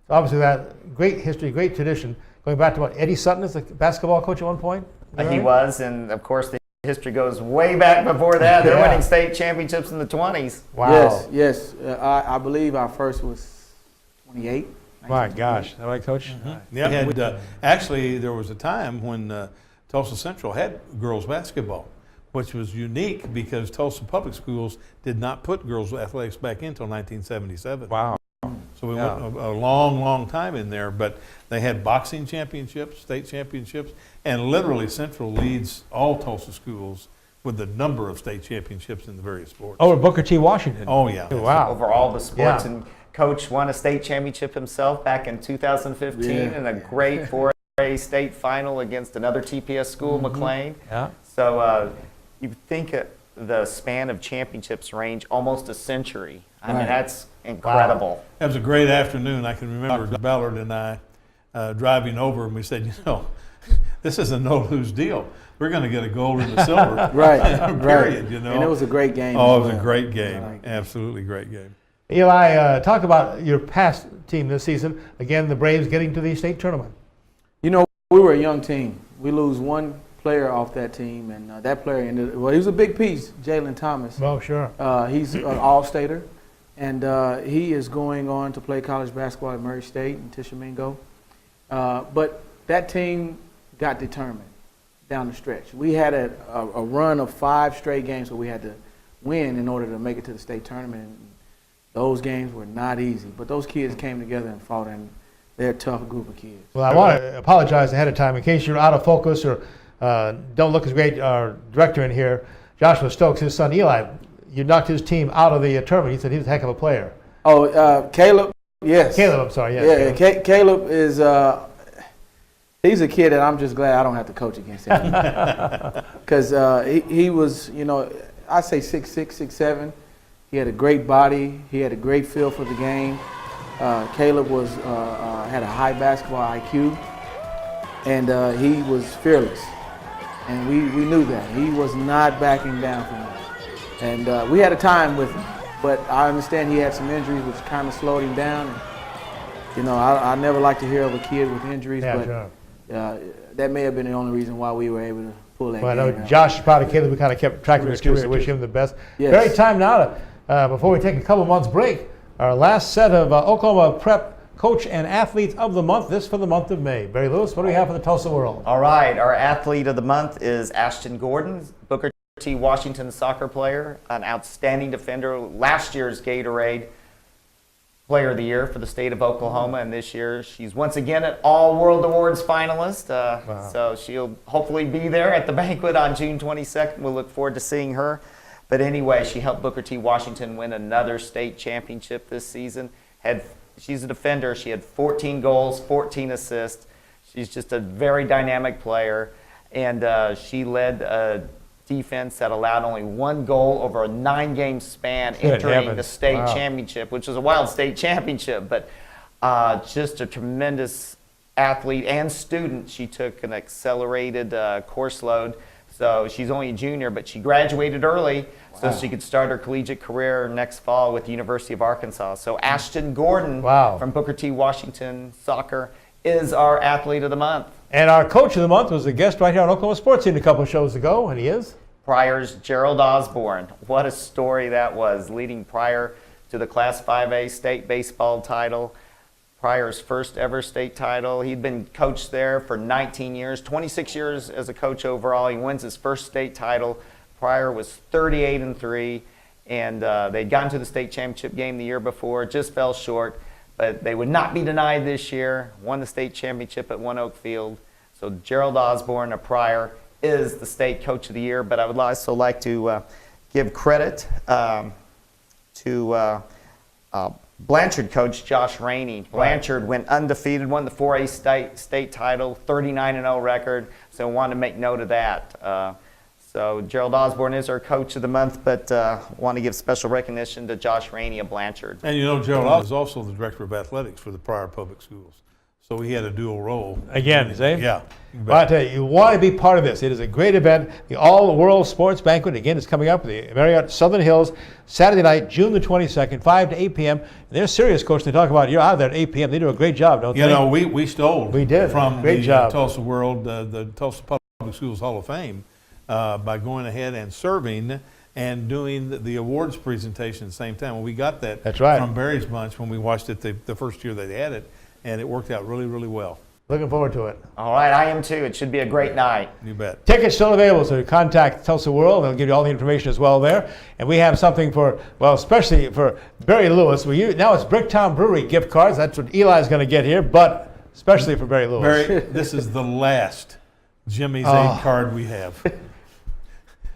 So obviously that great history, great tradition, going back to what, Eddie Sutton is the basketball coach at one point? He was, and of course the history goes way back before that. They're winning state championships in the 20s. Wow. Yes. I believe our first was 28. My gosh. Is that right, Coach? Mm-hmm. Yeah, actually there was a time when Tulsa Central had girls basketball, which was unique because Tulsa Public Schools did not put girls athletics back in until 1977. Wow. So we went a long, long time in there, but they had boxing championships, state championships, and literally Central leads all Tulsa schools with the number of state championships in the various sports. Over Booker T. Washington. Oh, yeah. Wow. Over all the sports. And Coach won a state championship himself back in 2015 in a great 4A state final against another TPS school, McLean. Yeah. So you think the span of championships range almost a century. I mean, that's incredible. Wow. That was a great afternoon. I can remember Ballard and I driving over, and we said, this is a no-lose deal. We're going to get a gold and a silver. Right. Period, And it was a great game. Oh, it was a great game. Absolutely great game. Eli, talk about your past team this season. Again, the Braves getting to the state tournament. We were a young team. We lose one player off that team, and that player ended. Well, he was a big piece, Jalen Thomas. Oh, sure. He's an all-stater, and he is going on to play college basketball at Murray State in Tishomingo. But that team got determined down the stretch. We had a run of 5 straight games where we had to win in order to make it to the state tournament. And those games were not easy, but those kids came together and fought, and they're a tough group of kids. Well, I want to apologize ahead of time in case you're out of focus or don't look as great. Our director in here, Joshua Stokes, his son Eli, you knocked his team out of the tournament. He said he was a heck of a player. Oh, Caleb, yes. Caleb, I'm sorry, yes. Yeah, Caleb is, he's a kid that I'm just glad I don't have to coach against him. Because he was, I say 6'6", 6'7". He had a great body. He had a great feel for the game. Caleb had a high basketball IQ, and he was fearless. And we knew that. He was not backing down from that. And we had a time with him, but I understand he had some injuries which kind of slowed him down. And, I never like to hear of a kid with injuries, but sure. That may have been the only reason why we were able to pull that game I know out. Josh is proud of Caleb. We kind of kept track of his career. Wish him the best. Yes. Very time now to, before we take a couple months break, our last set of Oklahoma Prep Coach and Athletes of the Month, this for the month of May. Barry Lewis, what do we have for the Tulsa World? All right, our Athlete of the Month is Ashton Gordon, Booker T. Washington soccer player, an outstanding defender, last year's Gatorade Player of the Year for the state of Oklahoma, and this year she's once again an All-World Awards finalist, so she'll hopefully be there at the banquet on June 22nd. We'll look forward to seeing her. But anyway, she helped Booker T. Washington win another state championship this season. She's a defender. She had 14 goals, 14 assists. She's just a very dynamic player, and she led a defense that allowed only 1 goal over a 9-game span entering the state championship, which was a wild state championship. But just a tremendous athlete and student. She took an accelerated course load. So she's only a junior, but she graduated early so she could start her collegiate career next fall with the University of Arkansas. So Ashton Gordon from Booker T. Washington Soccer is our Athlete of the Month. And our Coach of the Month was a guest right here on Oklahoma Sportscene a couple of shows ago, and he is? Pryor's Gerald Osborne. What a story that was, leading Pryor to the Class 5A state baseball title. Pryor's first ever state title. He'd been coached there for 19 years, 26 years as a coach overall. He wins his first state title. Pryor was 38-3, and they'd gotten to the state championship game the year before, just fell short, but they would not be denied this year. Won the state championship at One Oak Field. So Gerald Osborne of Pryor is the state coach of the year, but I would also like to give credit to Blanchard coach Josh Rainey. Blanchard went undefeated, won the 4A state title, 39-0 record, so I wanted to make note of that. So Gerald Osborne is our Coach of the Month, but want to give special recognition to Josh Rainey of Blanchard. And Gerald Osborne is also the Director of Athletics for the Pryor Public Schools. So he had a dual role. Again, same? Yeah. Well, I tell you, you want to be part of this. It is a great event. The All-World Sports Banquet, again, is coming up at the Marriott Southern Hills, Saturday night, June the 22nd, 5 to 8 p.m. And they're serious, Coach. They talk about you're out there at 8 p.m. They do a great job, don't they? We stole. We did. From great the job. Tulsa World, the Tulsa Public Schools Hall of Fame, by going ahead and serving and doing the awards presentation at the same time. Well, we got that from Barry's Bunch when we watched it the first year they had it, and it worked out really, really well. Looking forward to it. All right, I am too. It should be a great night. You bet. Tickets still available, so contact Tulsa World. They'll give you all the information as well there. And we have something for, well, especially for Barry Lewis. Now it's Bricktown Brewery gift cards. That's what Eli's going to get here, but especially for Barry Lewis. Barry, this is the last Jimmy's Aid card we have.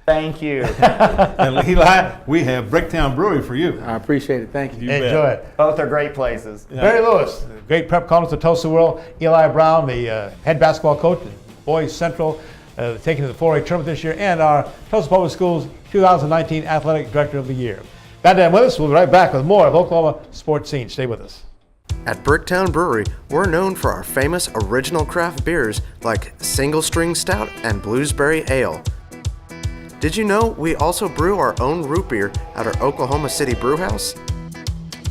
Thank you. And Eli, we have Bricktown Brewery for you. I appreciate it. Thank you. Enjoy it. Both are great places. Yeah. Barry Lewis, the great prep columnist of Tulsa World. Eli Brown, the head basketball coach at Boys Central, taking to the 4A tournament this year, and our Tulsa Public Schools 2019 Athletic Director of the Year. Madeline with us. We'll be right back with more of Oklahoma Sports Scene. Stay with us. At Bricktown Brewery, we're known for our famous original craft beers like Single String Stout and Bluesberry Ale. Did you know we also brew our own root beer at our Oklahoma City brewhouse?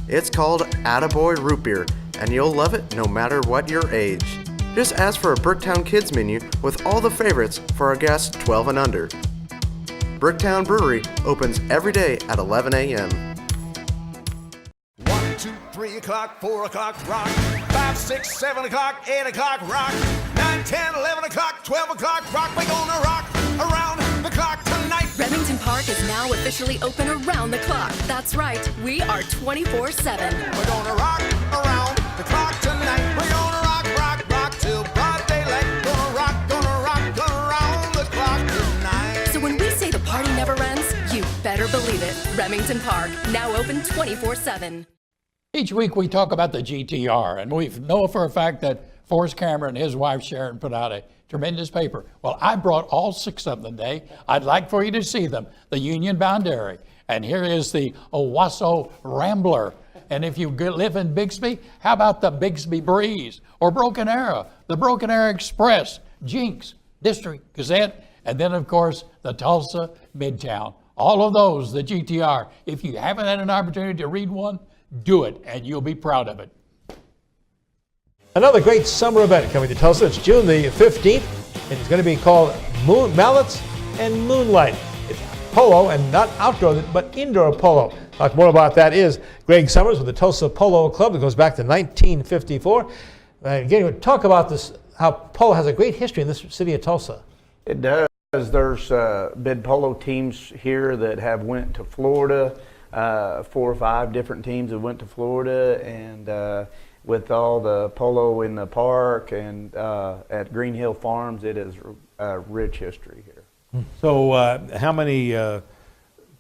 It's called Attaboy Root Beer, and you'll love it no matter what your age. Just ask for a Bricktown Kids menu with all the favorites for our guests 12 and under. Bricktown Brewery opens every day at 11 a.m. 1, 2, 3 o'clock, 4 o'clock, rock. 5, 6, 7 o'clock, 8 o'clock, rock. 9, 10, 11 o'clock, 12 o'clock, rock. We're gonna rock around the clock tonight. Remington Park is now officially open around the clock. That's right, we are 24/7. We're gonna rock around the clock tonight. We're gonna rock till broad daylight. Gonna rock around the clock tonight. So when we say the party never ends, you better believe it. Remington Park, now open 24/7. Each week we talk about the GTR, and we know for a fact that Forrest Cameron and his wife Sharon put out a tremendous paper. Well, I brought all 6 of them today. I'd like for you to see them. The Union Boundary, and here is the Owasso Rambler. And if you live in Bixby, how about the Bixby Breeze or Broken Arrow, the Broken Arrow Express, Jinx, District Gazette, and then of course the Tulsa Midtown. All of those, the GTR. If you haven't had an opportunity to read one, do it, and you'll be proud of it. Another great summer event coming to Tulsa. It's June the 15th, and it's going to be called Mallets and Moonlight. It's polo, and not outdoor, but indoor polo. Talk more about that is Greg Summers with the Tulsa Polo Club that goes back to 1954. And again, we'll talk about this, how polo has a great history in this city of Tulsa. It does. There's been polo teams here that have went to Florida. 4 or 5 different teams have went to Florida, and with all the polo in the park and at Green Hill Farms, it is a rich history here. So how many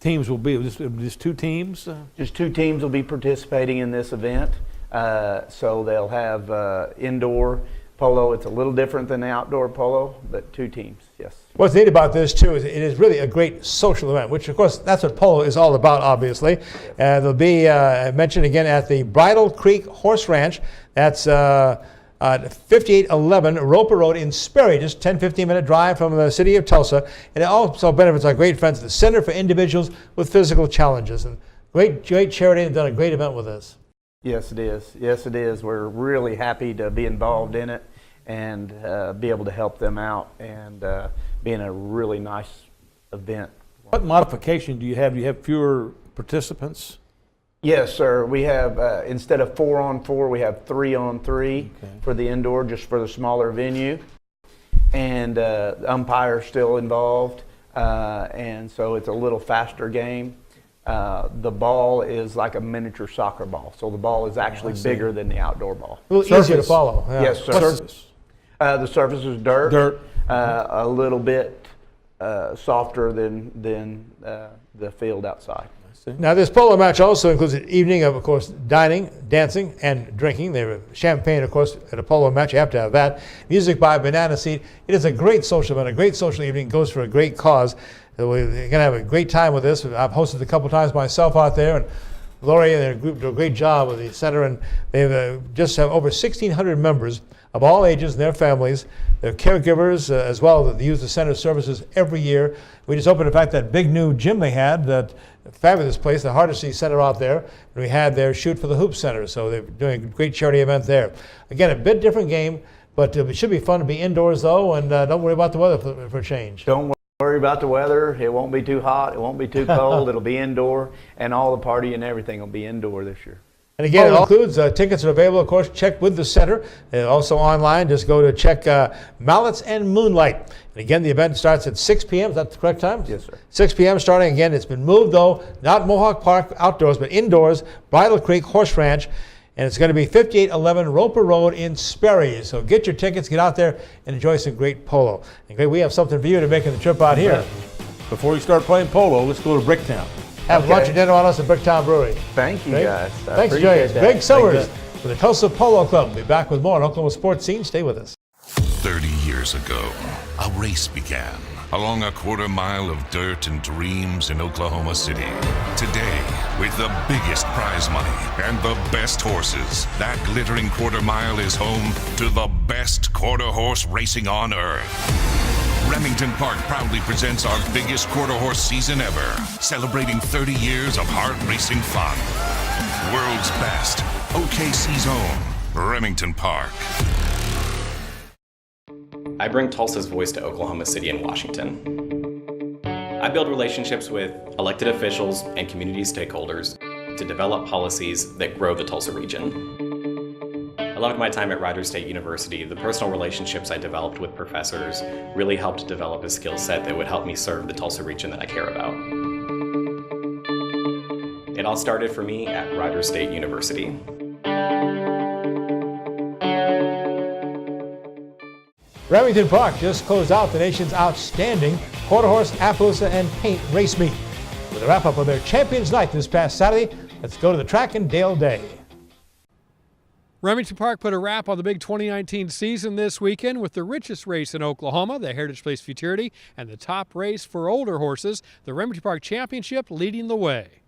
teams will be? Just 2 teams? Just 2 teams will be participating in this event. So they'll have indoor polo. It's a little different than the outdoor polo, but 2 teams, yes. What's neat about this, too, is it is really a great social event, which, of course, that's what polo is all about, obviously. There'll be, mentioned again, at the Bridle Creek Horse Ranch. That's 5811 Roper Road in Sperry, just 10-15-minute drive from the city of Tulsa. And it also benefits our great friends at the Center for Individuals with Physical Challenges. And great charity, and done a great event with us. Yes, it is. Yes, it is. We're really happy to be involved in it and be able to help them out and be in a really nice event. What modification do you have? Do you have fewer participants? Yes, sir. We have, instead of 4-on-4, we have 3-on-3 for the indoor, just for the smaller venue. And the umpire's still involved, and so it's a little faster game. The ball is like a miniature soccer ball, so the ball is actually bigger than the outdoor ball. A little easier to follow. Yeah. Yes, sir. The surface is dirt. A little bit softer than the field outside. Now, this polo match also includes an evening of course, dining, dancing, and drinking. There's champagne, of course, at a polo match. You have to have that. Music by Banana Seat. It is a great social event, a great social evening. It goes for a great cause. We're going to have a great time with this. I've hosted a couple times myself out there, and Lori and their group do a great job with the center, and they just have over 1,600 members of all ages and their families. Their caregivers as well that use the center services every year. We just opened, in fact, that big new gym they had, that fabulous place, the Hardesty Center out there. And we had their Shoot for the Hoop Center, so they're doing a great charity event there. Again, a bit different game, but it should be fun to be indoors though, and don't worry about the weather for a change. Don't worry about the weather. It won't be too hot. It won't be too cold. It'll be indoor, and all the party and everything will be indoor this year. And again, it includes tickets are available, of course. Check with the center. And also online, just go to check Mallets and Moonlight. And again, the event starts at 6 p.m. Is that the correct time? Yes, sir. 6 p.m. starting again. It's been moved, though, not Mohawk Park outdoors, but indoors, Bridle Creek Horse Ranch. And it's going to be 5811 Roper Road in Sperry. So get your tickets, get out there, and enjoy some great polo. And we have something for you to making the trip out here. Before we start playing polo, let's go to Bricktown. Have lunch and dinner on us at Bricktown Brewery. Thank you, guys. Thanks for joining us. Greg Summers with the Tulsa Polo Club. We'll be back with more on Oklahoma Sports Scene. Stay with us. 30 years ago, a race began. along a quarter mile of dirt and dreams in Oklahoma City. Today, with the biggest prize money and the best horses, that glittering quarter mile is home to the best quarter horse racing on earth. Remington Park proudly presents our biggest quarter horse season ever, celebrating 30 years of hard racing fun. World's best, OKC's own, Remington Park. I bring Tulsa's voice to Oklahoma City and Washington. I build relationships with elected officials and community stakeholders to develop policies that grow the Tulsa region. I loved my time at Rogers State University. The personal relationships I developed with professors really helped develop a skill set that would help me serve the Tulsa region that I care about. It all started for me at Rogers State University. Remington Park just closed out the nation's outstanding quarter horse, Appaloosa, and paint race meet. With a wrap-up of their Champions Night this past Saturday, let's go to the track in Dale Day. Remington Park put a wrap on the big 2019 season this weekend with the richest race in Oklahoma, the Heritage Place Futurity, and the top race for older horses, the Remington Park Championship, leading the way.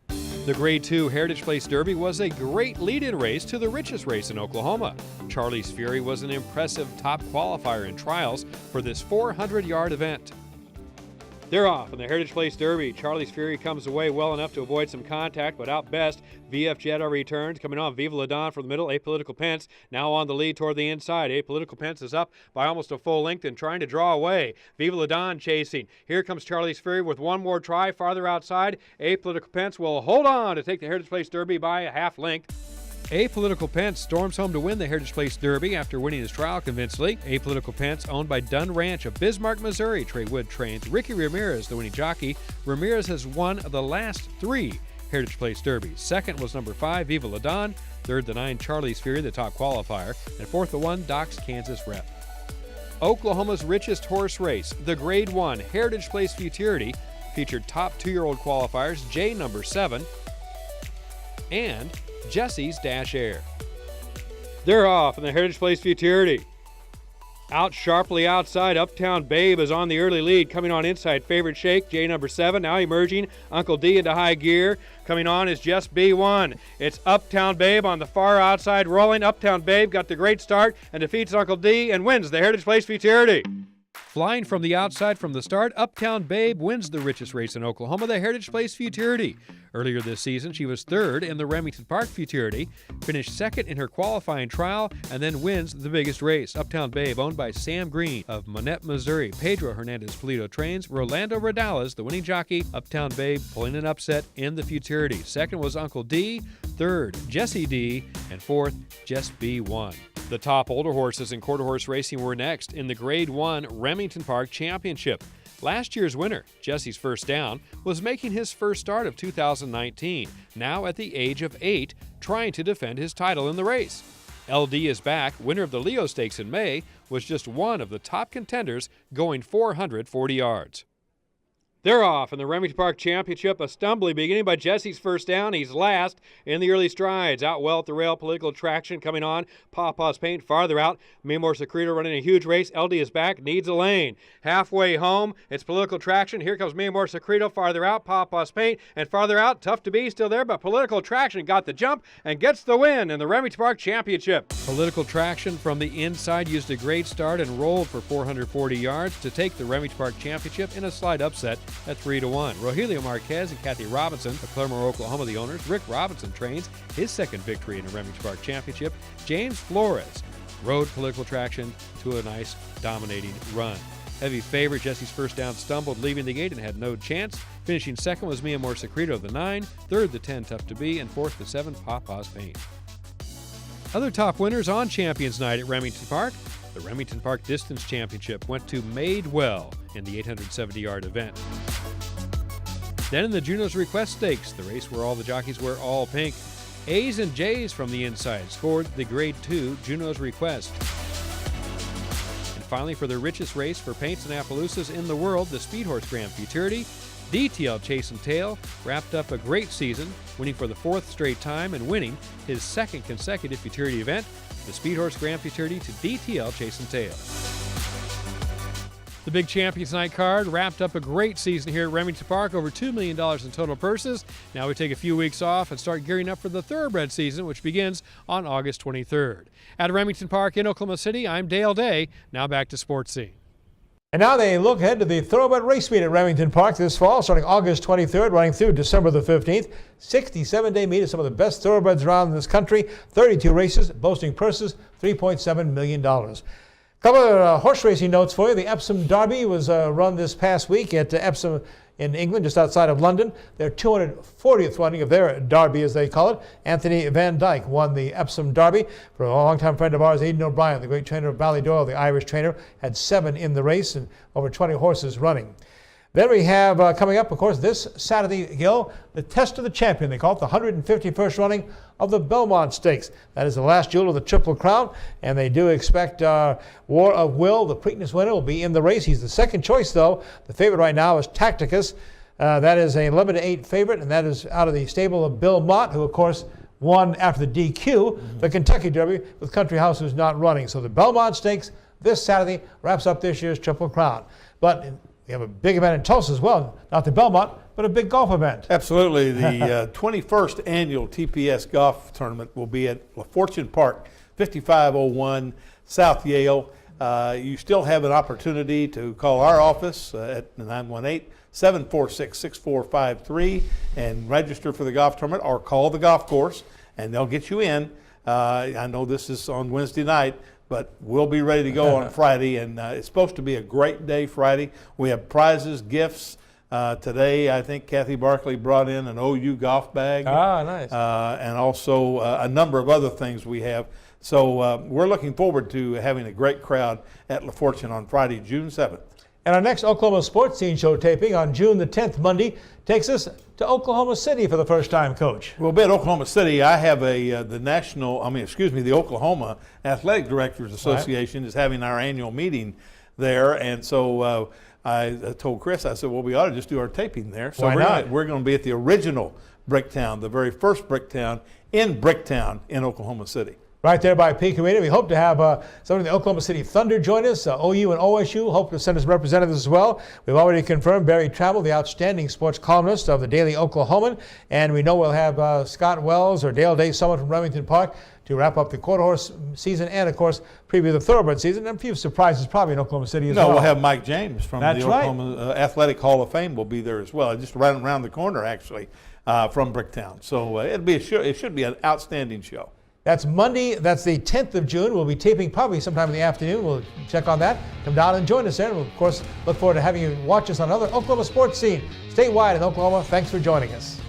The Grade 2 Heritage Place Derby was a great lead-in race to the richest race in Oklahoma. Charlie's Fury was an impressive top qualifier in trials for this 400-yard event. They're off in the Heritage Place Derby. Charlie's Fury comes away well enough to avoid some contact, but out best, VF Jetta returns. Coming on, Viva La Don from the middle, Apolitical Pence now on the lead toward the inside. Apolitical Pence is up by almost a full length and trying to draw away. Viva La Don chasing. Here comes Charlie's Fury with one more try farther outside. Apolitical Pence will hold on to take the Heritage Place Derby by a half length. Apolitical Pence storms home to win the Heritage Place Derby after winning his trial convincingly. Apolitical Pence, owned by Dunn Ranch of Bismarck, Missouri. Trey Wood trains Ricky Ramirez, the winning jockey. Ramirez has won the last 3 Heritage Place Derbies. Second was number 5, Viva La Don. Third, the 9, Charlie's Fury, the top qualifier. And fourth, the 1, Doc's Kansas Rep. Oklahoma's richest horse race, the Grade 1 Heritage Place Futurity, featured top 2-year-old qualifiers, J number 7, and Jesse's Dash Air. They're off in the Heritage Place Futurity. Out sharply outside, Uptown Babe is on the early lead. Coming on inside, Favorite Shake, J number 7. Now emerging, Uncle D into high gear. Coming on is Just B1. It's Uptown Babe on the far outside rolling. Uptown Babe got the great start and defeats Uncle D and wins the Heritage Place Futurity. Flying from the outside from the start, Uptown Babe wins the richest race in Oklahoma, the Heritage Place Futurity. Earlier this season, she was third in the Remington Park Futurity, finished second in her qualifying trial, and then wins the biggest race. Uptown Babe, owned by Sam Green of Monette, Missouri. Pedro Hernandez-Polito trains. Rolando Rodales, the winning jockey. Uptown Babe pulling an upset in the Futurity. Second was Uncle D. Third, Jesse D. And fourth, Just B1. The top older horses in quarter horse racing were next in the Grade 1 Remington Park Championship. Last year's winner, Jesse's First Down, was making his first start of 2019, now at the age of 8, trying to defend his title in the race. LD is back, winner of the Leo Stakes in May, was just one of the top contenders going 440 yards. They're off in the Remington Park Championship, a stumbling beginning by Jesse's First Down. He's last in the early strides. Out well at the rail, Political Traction coming on. Pawpaw's Paint farther out. Mimor Secreto running a huge race. LD is back, needs a lane. Halfway home, it's Political Traction. Here comes Mimor Secreto farther out. Pawpaw's Paint and farther out. Tough to Be still there, but Political Traction got the jump and gets the win in the Remington Park Championship. Political Traction from the inside used a great start and rolled for 440 yards to take the Remington Park Championship in a slight upset at 3-1. Rogelio Marquez and Kathy Robinson of Claremore, Oklahoma, the owners. Rick Robinson trains his second victory in the Remington Park Championship. James Flores rode Political Traction to a nice dominating run. Heavy favorite Jesse's First Down stumbled leaving the gate and had no chance. Finishing second was Mia More Secreto, the 9. Third, the 10, Tough to Be. And fourth, the 7, Pawpaw's Paint. Other top winners on Champions Night at Remington Park. The Remington Park Distance Championship went to Madewell in the 870-yard event. Then in the Juno's Request Stakes, the race where all the jockeys wear all pink, A's and J's from the inside scored the Grade 2 Juno's Request. And finally, for the richest race for paints and Appaloosas in the world, the Speed Horse Grand Futurity, DTL Chase and Tail wrapped up a great season, winning for the 4th straight time and winning his 2nd consecutive Futurity event, the Speed Horse Grand Futurity to DTL Chase and Tail. The big Champions Night card wrapped up a great season here at Remington Park, over $2 million in total purses. Now we take a few weeks off and start gearing up for the thoroughbred season, which begins on August 23rd. At Remington Park in Oklahoma City, I'm Dale Day. Now back to Sports Scene. And now they look ahead to the Thoroughbred Race Meet at Remington Park this fall, starting August 23rd, running through December the 15th. 67-day meet of some of the best thoroughbreds around this country. 32 races, boasting purses, $3.7 million. Couple of horse racing notes for you. The Epsom Derby was run this past week at Epsom in England, just outside of London. Their 240th running of their Derby, as they call it. Anthony Van Dyke won the Epsom Derby. For a longtime friend of ours, Aidan O'Brien, the great trainer of Ballydoyle, the Irish trainer, had 7 in the race and over 20 horses running. Then we have coming up, of course, this Saturday, Gil, the Test of the Champion. They call it the 151st running of the Belmont Stakes. That is the last jewel of the Triple Crown, and they do expect War of Will, the Preakness winner, will be in the race. He's the second choice, though. The favorite right now is Tacticus. That is a 11-8 favorite, and that is out of the stable of Bill Mott, who, of course, won after the DQ, the Kentucky Derby, with Country House, who's not running. So the Belmont Stakes this Saturday wraps up this year's Triple Crown. But we have a big event in Tulsa as well, not the Belmont, but a big golf event. Absolutely. The 21st annual TPS golf tournament will be at La Fortune Park, 5501 South Yale. You still have an opportunity to call our office at 918-746-6453 and register for the golf tournament, or call the golf course and they'll get you in. I know this is on Wednesday night, but we'll be ready to go on Friday, and it's supposed to be a great day Friday. We have prizes, gifts. Today, I think Kathy Barkley brought in an OU golf bag. Ah, nice. And also a number of other things we have. So we're looking forward to having a great crowd at La Fortune on Friday, June 7th. And our next Oklahoma Sports Scene show taping on June the 10th, Monday, takes us to Oklahoma City for the first time, Coach. We'll be at Oklahoma City. I have the Oklahoma Athletic Directors Association is having our annual meeting there, and so I told Chris, I said, well, we ought to just do our taping there. So we're going to be at the original Bricktown, the very first Bricktown in Bricktown in Oklahoma City. Right there by Peak Arena. We hope to have some of the Oklahoma City Thunder join us. OU and OSU hope to send us representatives as well. We've already confirmed Barry Trammell, the outstanding sports columnist of the Daily Oklahoman. And we know we'll have Scott Wells or Dale Day Summit from Remington Park to wrap up the quarter horse season and, of course, preview the thoroughbred season. And a few surprises probably in Oklahoma City as well. We'll have Mike James from the Oklahoma Athletic Hall of Fame will be there as well. Just right around the corner, actually, from Bricktown. So it'll be it should be an outstanding show. That's Monday. That's the 10th of June. We'll be taping probably sometime in the afternoon. We'll check on that. Come down and join us there. And we'll, of course, look forward to having you watch us on another Oklahoma Sports Scene statewide in Oklahoma. Thanks for joining us.